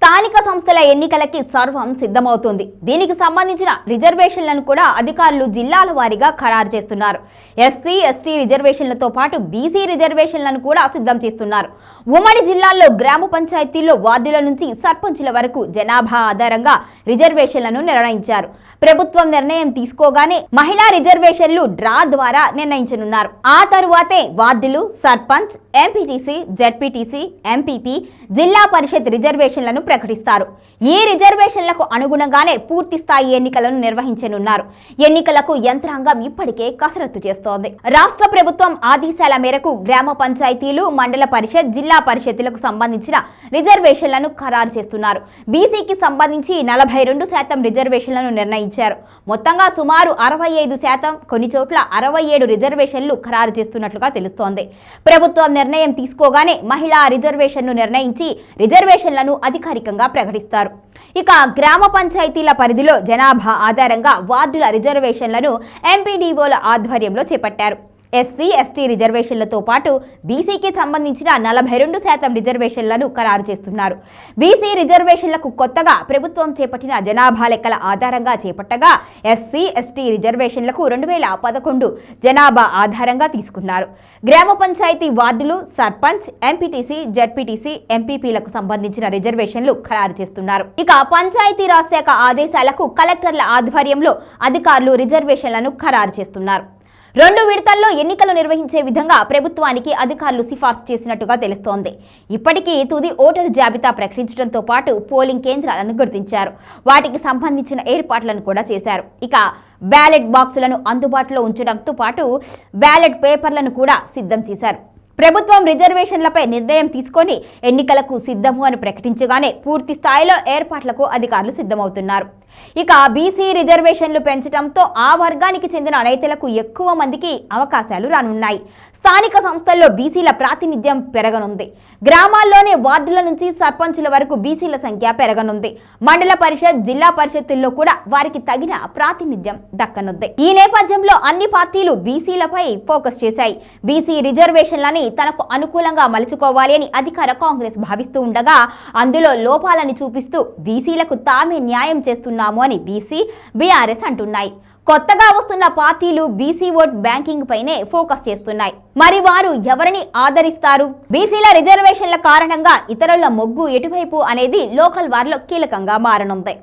స్థానిక సంస్థల ఎన్నికలకి సర్వం సిద్ధమవుతుంది. దీనికి సంబంధించిన రిజర్వేషన్లను కూడా అధికారులు జిల్లాల వారీగా ఖరారు చేస్తున్నారు. ఎస్సీ, ఎస్టీ రిజర్వేషన్లతో పాటు బీసీ రిజర్వేషన్లను కూడా సిద్ధం చేస్తున్నారు. ఉమ్మడి జిల్లాల్లో గ్రామ పంచాయతీల్లో వార్డుల నుంచి సర్పంచుల వరకు జనాభా ఆధారంగా రిజర్వేషన్లను నిర్ణయించారు. ప్రభుత్వం నిర్ణయం తీసుకోగానే మహిళా రిజర్వేషన్లు డ్రా ద్వారా నిర్ణయించనున్నారు. ఆ తరువాతే వార్డులు, సర్పంచ్, ఎంపీటీసీ, జెడ్పీటీసీ, ఎంపీపీ, జిల్లా పరిషత్ రిజర్వేషన్లను ప్రకటిస్తారు. ఈ రిజర్వేషన్లకు అనుగుణంగానే పూర్తి స్థాయి ఎన్నికలను నిర్వహించనున్నారు. ఎన్నికలకు యంత్రాంగం ఇప్పటికే కసరత్తు చేస్తోంది. రాష్ట్ర ప్రభుత్వం ఆదేశాల మేరకు గ్రామ పంచాయతీలు, మండల పరిషత్, జిల్లా పరిషత్తులకు సంబంధించిన రిజర్వేషన్లను ఖరారు చేస్తున్నారు. బీసీకి సంబంధించి 42% రిజర్వేషన్లను నిర్ణయించారు. మొత్తంగా సుమారు 65%, కొన్ని చోట్ల 67 రిజర్వేషన్లు ఖరారు చేస్తున్నట్లుగా తెలుస్తోంది. ప్రభుత్వం నిర్ణయం తీసుకోగానే మహిళా రిజర్వేషన్ను నిర్ణయించి రిజర్వేషన్లను అధికారికంగా ప్రకటిస్తారు. ఇక గ్రామ పంచాయతీల పరిధిలో జనాభా ఆధారంగా వార్డుల రిజర్వేషన్లను ఎంపీడీఓల ఆధ్వర్యంలో చేపట్టారు. ఎస్సీ, ఎస్టీ రిజర్వేషన్లతో పాటు బీసీకి సంబంధించిన 42% రిజర్వేషన్లను ఖరారు చేస్తున్నారు. బీసీ రిజర్వేషన్లకు కొత్తగా ప్రభుత్వం చేపట్టిన జనాభా లెక్కల ఆధారంగా చేపట్టగా, ఎస్సీ, ఎస్టీ రిజర్వేషన్లకు 2011 జనాభా ఆధారంగా తీసుకున్నారు. గ్రామ పంచాయతీ వార్డులు, సర్పంచ్, ఎంపీటీసీ, జెడ్పీటీసీ, ఎంపీపీలకు సంబంధించిన రిజర్వేషన్లు ఖరారు చేస్తున్నారు. ఇక పంచాయతీరాజ్ శాఖ ఆదేశాలకు కలెక్టర్ల ఆధ్వర్యంలో అధికారులు రిజర్వేషన్లను ఖరారు చేస్తున్నారు. 2 విడతల్లో ఎన్నికలు నిర్వహించే విధంగా ప్రభుత్వానికి అధికారులు సిఫార్సు చేసినట్టుగా తెలుస్తోంది. ఇప్పటికీ తుది ఓటరు జాబితా ప్రకటించడంతో పాటు పోలింగ్ కేంద్రాలను గుర్తించారు. వాటికి సంబంధించిన ఏర్పాట్లను కూడా చేశారు. ఇక బ్యాలెట్ బాక్సులను అందుబాటులో ఉంచడంతో పాటు బ్యాలెట్ పేపర్లను కూడా సిద్ధం చేశారు. ప్రభుత్వం రిజర్వేషన్లపై నిర్ణయం తీసుకొని ఎన్నికలకు సిద్ధము అని ప్రకటించగానే పూర్తి స్థాయిలో ఏర్పాట్లకు అధికారులు సిద్ధమవుతున్నారు. ఇక బీసీ రిజర్వేషన్లు పెంచడంతో ఆ వర్గానికి చెందిన రైతులకు ఎక్కువ మందికి అవకాశాలు రానున్నాయి. స్థానిక సంస్థల్లో బీసీల ప్రాతినిధ్యం పెరగనుంది. గ్రామాల్లోనే వార్డుల నుంచి సర్పంచుల వరకు బీసీల సంఖ్య పెరగనుంది. మండల పరిషత్, జిల్లా పరిషత్తుల్లో కూడా వారికి తగిన ప్రాతినిధ్యం దక్కనుంది. ఈ నేపథ్యంలో అన్ని పార్టీలు బీసీలపై ఫోకస్ చేశాయి. బీసీ రిజర్వేషన్లని తనకు అనుకూలంగా మలుచుకోవాలి అని అధికార కాంగ్రెస్ భావిస్తూ ఉండగా, అందులో లోపాలని చూపిస్తూ బీసీలకు తామే న్యాయం చేస్తున్నాము అని బీసీ, బీఆర్ఎస్ అంటున్నాయి. కొత్తగా వస్తున్న పార్టీలు బీసీ ఓట్ బ్యాంకింగ్ పైనే ఫోకస్ చేస్తున్నాయి. మరి వారు ఎవరిని ఆదరిస్తారు? బీసీల రిజర్వేషన్ల కారణంగా ఇతరుల మొగ్గు ఎటువైపు అనేది లోకల్ వార్లో కీలకంగా మారనుంది.